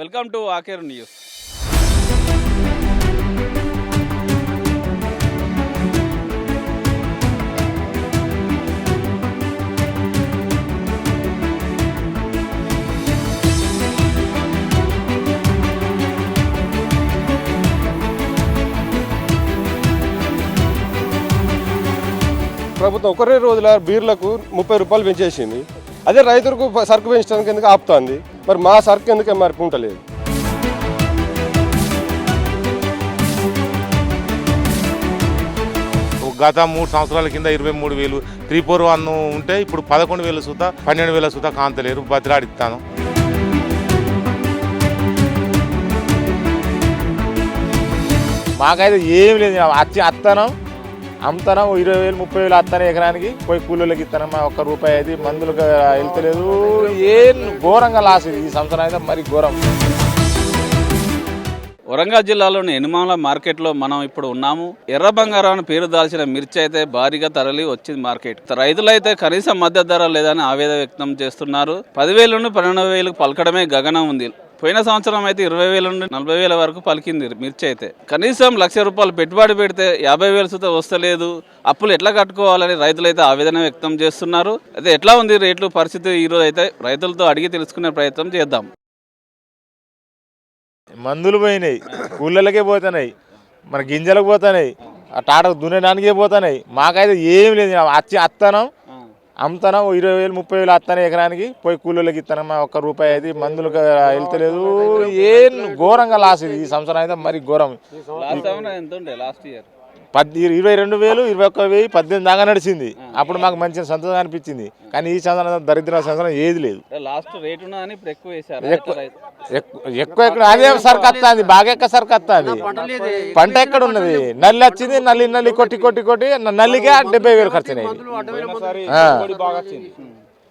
Welcome to ఆకేర్ news. ప్రభుత్వం ఒకరే రోజుల బీర్లకు 30 రూపాయలు పెంచేసింది. అదే రైతులకు సరుకు పెంచడానికి ఎందుకు ఆపుతుంది? మరి మా సరుకు ఎందుకు ఎంఆర్పి ఉండలేదు? గత 3 సంవత్సరాల కింద 23,000 341 ఉంటే ఇప్పుడు 11,000 సుతా 12,000 సుతా కాంతలేరు. బతిలాడిస్తాను. మాకైతే ఏం లేదు. అత్తనం అమ్ముతాను 20,000 30,000 అత్తాను ఎకరానికి పోయి కూలీలకి ఇస్తాను. మా ఒక్క రూపాయి అయితే మందులకు వెళ్తలేదు. ఏం ఘోరంగా లాస్ ఇది. ఈ సంవత్సరం అయితే మరి ఘోరం. వరంగల్ జిల్లాలోని ఎనిమాల మార్కెట్లో మనం ఇప్పుడు ఉన్నాము. ఎర్ర బంగారం పేరు దాల్చిన మిర్చి అయితే భారీగా తరలి వచ్చింది మార్కెట్. రైతులైతే కనీస మద్దతు ధర లేదని ఆవేదన వ్యక్తం చేస్తున్నారు. 10,000 నుండి 12,000 పలకడమే గగనం ఉంది. పోయిన సంవత్సరం అయితే 20,000 నుండి 40,000 వరకు పలికింది మిర్చి అయితే. కనీసం ₹1,00,000 పెట్టుబడి పెడితే 50,000 సుత వస్తలేదు. అప్పులు ఎట్లా కట్టుకోవాలని రైతులైతే ఆవేదన వ్యక్తం చేస్తున్నారు. అయితే ఎట్లా ఉంది రేట్లు పరిస్థితి ఈరోజు అయితే రైతులతో అడిగి తెలుసుకునే ప్రయత్నం చేద్దాం. మందులు పోయినాయి, కూలీలకే పోతున్నాయి, మన గింజలకు పోతున్నాయి, ఆ టాటకు దున్నడానికే పోతున్నాయి. మాకైతే ఏం లేదు. అత్తనం అమ్ముతాను 20,000 30,000 అత్తాను ఎకరానికి పోయి కూలీలకి ఇస్తాను. మా ఒక్క రూపాయి అయితే మందులకు వెళ్తలేదు. ఏం ఘోరంగా లాస్ ఇది. ఈ సంవత్సరం అయితే మరి ఘోరం. 22,000 21,000 18 దాకా నడిచింది. అప్పుడు మాకు మంచి సంతోషం అనిపించింది. కానీ ఈ సంవత్సరం దరిద్ర సంవత్సరం ఏది లేదు. ఎక్కువ ఎక్కడ అదే సరుకు వస్తుంది. బాగా ఎక్క సరుకు వస్తుంది. పంట ఎక్కడ ఉన్నది? నల్లి వచ్చింది. నల్లి కొట్టి నల్లికే 70,000 ఖర్చు అయింది.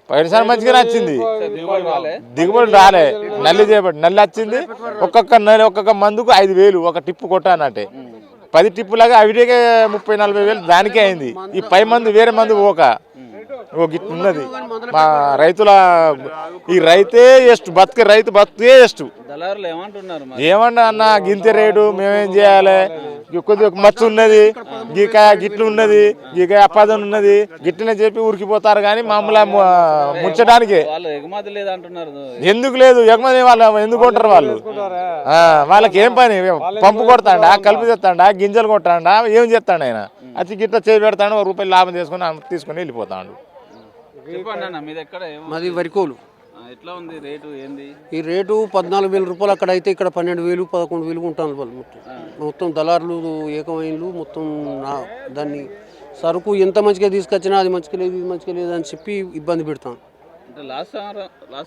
పోయినసారి మంచిగా వచ్చింది. దిగుబడి రాలే. నల్లి చేయబడి నల్లి వచ్చింది. ఒక్కొక్క మందుకు 5,000 ఒక టిప్పు కొట్టానంటే 10 టిప్పులాగా అవిటికే 30,000-40,000 దానికే అయింది. ఈ పై మందు వేరే మందు గిట్టు ఉన్నది. మా రైతుల ఈ రైతే ఎస్ట్ బతికే రైతు బతికే ఎస్ట్. ఏమన్నా అన్న గింత రేటు మేమేం చేయాలి? కొద్దిగా మచ్చు ఉన్నది, గీకాయ గిట్లు ఉన్నది, గీకాయ అపాదన ఉన్నది, గిట్లనే చెప్పి ఉరికిపోతారు. కానీ మామూలు ముంచడానికి ఎందుకు లేదు? ఎగుమతి వాళ్ళు ఎందుకు కొంటారు? వాళ్ళకి ఏం పని? పంపు కొడతాడా, కలుపు చేస్తాడా, గింజలు కొట్టాడా, ఏం చేస్తాడు ఆయన? అది గిట్ల చేయి పెడతాడు, ₹1 లాభం తీసుకొని వెళ్ళిపోతాడు. మాది వరికోలు. ఎట్లా ఉంది రేటు? ఏంది ఈ రేటు? ₹14,000 అక్కడ అయితే ఇక్కడ 12,000 11,000 ఉంటాను. వాళ్ళు మొత్తం దళారులు ఏకమైన్లు మొత్తం దాన్ని సరుకు ఎంత మంచిగా తీసుకొచ్చినా అది మంచిగా లేదు ఇది మంచిగా లేదు అని చెప్పి ఇబ్బంది పెడతాం. లాస్ట్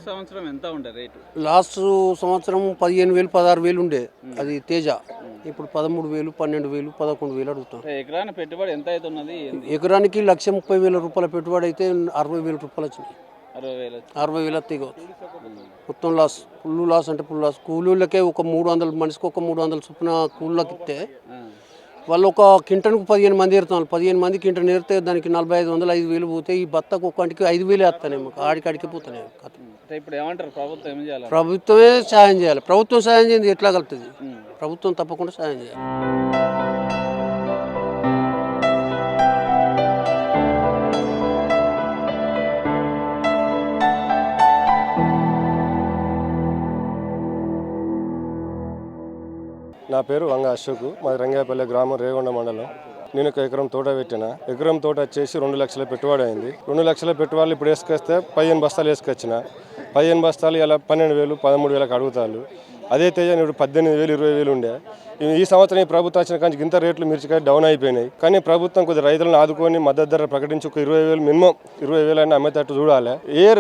సంవత్సరం ఎంత ఉండే రేటు? లాస్ట్ సంవత్సరం 15,000 16,000 ఉండే అది తేజ. ఇప్పుడు 13,000 12,000 11,000 అడుగుతాం. ఎకరానికి పెట్టుబడి ఎంత అవుతున్నది? ఎకరానికి ₹1,30,000 పెట్టుబడి అయితే ₹60,000 వచ్చింది. 60,000 వస్తాయి కావచ్చు. మొత్తం లాస్, ఫుల్ లాస్ అంటే ఫుల్ లాస్. కూలీలకే ఒక 300 మనిషికి ఒక 300 చొప్పున కూలీలకు ఇస్తే వాళ్ళు ఒక కింటన్కు 15 మంది ఏరుతున్నారు. 15 మంది కింటన్ ఏరితే దానికి 4,500 5,000 పోతే ఈ బత్తకు ఒక్కంటికి 5,000 వస్తాయి. మాకు ఆడికి పోతున్నాయి. ఇప్పుడు ఏమంటారు? ప్రభుత్వం ఏం చేయాలి? ప్రభుత్వమే సాయం చేయాలి. ప్రభుత్వం సాయం చేయండి ఎట్లా కలుగుతుంది? ప్రభుత్వం తప్పకుండా సాయం చేయాలి. నా పేరు వంగ అశోక్. మాది రంగాపల్లి గ్రామం, రేగొండ మండలం. నేను ఒక ఎకరం తోట పెట్టిన. ఎకరం తోట వచ్చేసి 2 లక్షల పెట్టుబడి అయింది. 2 లక్షల పెట్టుబడులు ఇప్పుడు వేసుకొస్తే 15 బస్తాలు వేసుకొచ్చిన. 15 బస్తాలు ఇలా 12,000 13,000 అడుగుతారు. అదే తేజ ఇప్పుడు 18,000 20,000 ఉండే. ఈ సంవత్సరం ఈ ప్రభుత్వం వచ్చిన కానీ ఇంత రేట్లు మిర్చికాయ డౌన్ అయిపోయినాయి. కానీ ప్రభుత్వం కొద్దిగా రైతులను ఆదుకొని మద్దతు ధర ప్రకటించి ఒక 20,000 మినిమం 20,000 అయినా అమ్మేటట్టు చూడాలి.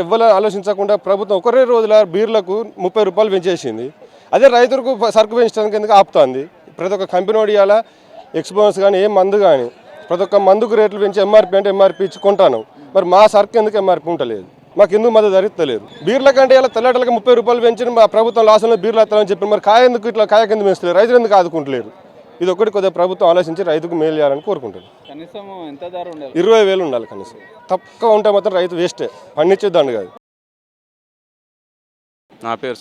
ఎవ్వరు ఆలోచించకుండా ప్రభుత్వం ఒకరే రోజుల బీర్లకు 30 రూపాయలు పెంచేసింది. అదే రైతులకు సరుకు పెంచడానికి ఎందుకు ఆపుతుంది? ప్రతి ఒక్క కంపెనీ ఇవాళ ఎక్స్పోన్స్ కానీ ఏ మందు కానీ ప్రతి ఒక్క మందుకు రేట్లు పెంచి ఎంఆర్పి అంటే ఎంఆర్పి ఇచ్చి కొంటాను. మరి మా సరుకు ఎందుకు ఎంఆర్పి ఉండలేదు? మాకు ఎందుకు మద్దతు ధరిస్తలేదు? బీర్ల కంటే ఇలా తెల్లటలకి 30 రూపాయలు పెంచిన మా ప్రభుత్వం లాసంలో బీర్లు వస్తామని చెప్పి మరి కాయ ఎందుకు ఇట్లా కాయ కింద పెంచలేదు? రైతులు ఎందుకు ఆదుకుంటలేరు? ఇది ఒకటి కొద్దిగా ప్రభుత్వం ఆలోచించి రైతుకు మేలు చేయాలని కోరుకుంటాను. కనీసం ఎంత ధర ఉండాలి? 20,000 ఉండాలి కనీసం. తక్కువ ఉంటే మాత్రం రైతు వేస్టే, పండించేద్దాండి కాదు. నా పేరు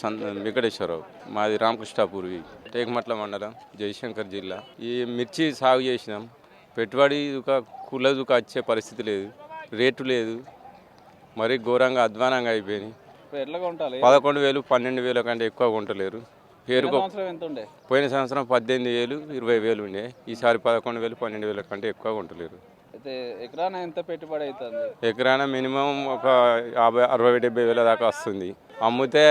వెంకటేశ్వరరావు. మాది రామకృష్ణాపూర్వి, టేకమట్ల మండలం, జయశంకర్ జిల్లా. ఈ మిర్చి సాగు చేసినాం. పెట్టుబడి కులదుక వచ్చే పరిస్థితి లేదు, రేటు లేదు, మరీ ఘోరంగా అధ్వానంగా అయిపోయినాయి. 11,000 12,000 కంటే ఎక్కువ కొంటలేరు. పేరుకో పోయిన సంవత్సరం 18,000 20,000 ఉండే, ఈసారి 11,000 12,000 కంటే ఎక్కువ కొంటలేరు. ఎకరాన ఎంత పెట్టుబడి అవుతుంది? ఎకరాన మినిమం ఒక 50,000-60,000-70,000 దాకా వస్తుంది. అమ్మితే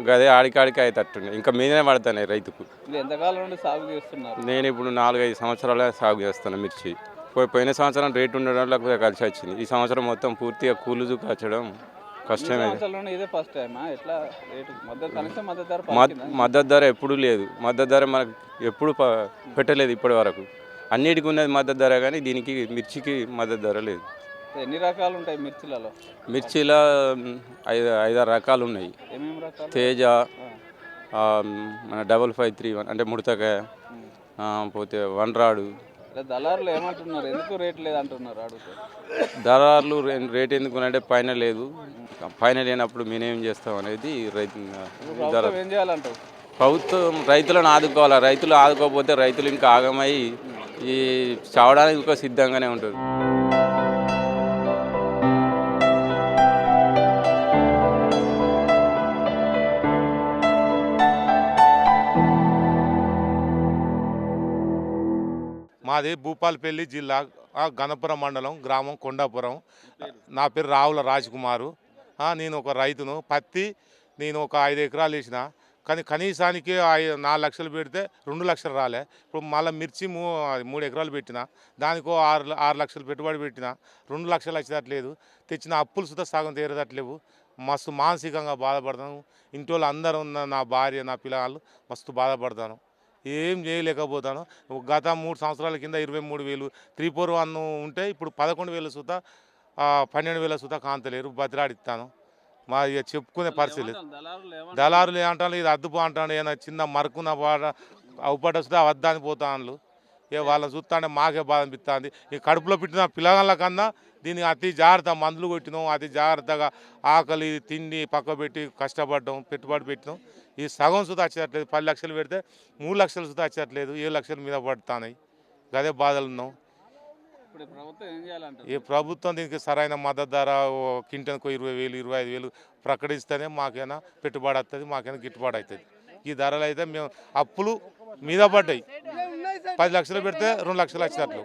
గదే ఆడికాడికి అవుతట్టుండే, ఇంకా మీదనే పడుతున్నాయి రైతుకు. ఎంతకాలం నుండి సాగు చేస్తున్నారు? నేను ఇప్పుడు 4-5 సంవత్సరాలే సాగు చేస్తాను మిర్చి. పోయిన సంవత్సరం రేటు ఉండడం లేకపోతే కలిసి వచ్చింది. ఈ సంవత్సరం మొత్తం పూర్తిగా కూలుజు కాచడం కష్టమే. మద్దతు ధర ఎప్పుడూ లేదు. మద్దతు ధర మనకు ఎప్పుడు పెట్టలేదు ఇప్పటి వరకు. అన్నిటికీ ఉన్నది మద్దతు ధర, కానీ దీనికి మిర్చికి మద్దతు ధర లేదు. ఎన్ని రకాలు ఉంటాయి మిర్చిలలో? మిర్చిలో 5-6 రకాలు ఉన్నాయి. తేజ, మన 5531 అంటే ముడతకాయ, పోతే వన్రాడు. దళారులు ఏమంటున్నారు, ఎందుకు రేట్ లేదు అంటున్నారు? దళారులు రేట్ ఎందుకునంటే పైన లేదు, పైన లేనప్పుడు మేమేం చేస్తాం అనేది రైతు. ఏం చేయాలంటారు? ప్రభుత్వం రైతులను ఆదుకోవాలి. రైతులు ఆదుకోకపోతే రైతులు ఇంకా ఆగమై ఈ చావడానికి ఇంకా సిద్ధంగానే ఉంటారు. మాది భూపాలపల్లి జిల్లా, గణపురం మండలం, గ్రామం కొండాపురం. నా పేరు రావుల రాజ్కుమారు. నేను ఒక రైతును. పత్తి నేను ఒక 5 ఎకరాలు వేసిన, కానీ కనీసానికి 4 లక్షలు పెడితే 2 లక్షలు రాలే. ఇప్పుడు మళ్ళీ మిర్చి 3 ఎకరాలు పెట్టిన, దానికో 6 లక్షలు పెట్టుబడి పెట్టిన, 2 లక్షలు వచ్చేటట్లేదు. తెచ్చిన అప్పులు సుధా సగం తీరేటట్లేవు. మస్తు మానసికంగా బాధపడతాను. ఇంటి వాళ్ళు అందరూ ఉన్న, నా భార్య, నా పిల్లలు మస్తు బాధపడతాను. ఏం చేయలేకపోతాను. గత 3 సంవత్సరాల కింద 23,000 341 ఉంటే ఇప్పుడు 11,000 సుతా 12,000 సుతా కాంతలేరు. బతిలాడిస్తాను. మా ఇక చెప్పుకునే పరిస్థితి లేదు. దళారులు ఏమంటారు, ఇది అద్దుపో అంటాడు. ఏమైనా చిన్న మరుకున్న అవుపడ్డ సుతా వద్దని పోతాను. వాళ్ళని చూస్తాంటే మాకే బాధ అనిపిస్తుంది. ఈ కడుపులో పెట్టిన పిల్లగాళ్ళ కన్నా దీనికి అతి జాగ్రత్త మందులు కొట్టినాం. అతి జాగ్రత్తగా ఆకలి తిండి పక్క పెట్టి కష్టపడ్డాం, పెట్టుబడి పెట్టినాం. ఈ సగం సుతా వచ్చేటట్లేదు. 10 లక్షలు పెడితే 3 లక్షలు సుతా వచ్చేటట్లేదు. 7 లక్షల మీద పడుతున్నాయి. అదే బాధలు ఉన్నాం. ఈ ప్రభుత్వం దీనికి సరైన మద్దతు ధర క్వింటల్కు 20,000 25,000 ప్రకటిస్తేనే మాకైనా పెట్టుబడి వస్తుంది, మాకైనా గిట్టుబాటు అవుతుంది. ఈ ధరలు అయితే మేము అప్పులు మీద పడ్డాయి. 10 లక్షలు పెడితే 2 లక్షలు వచ్చేటట్లు.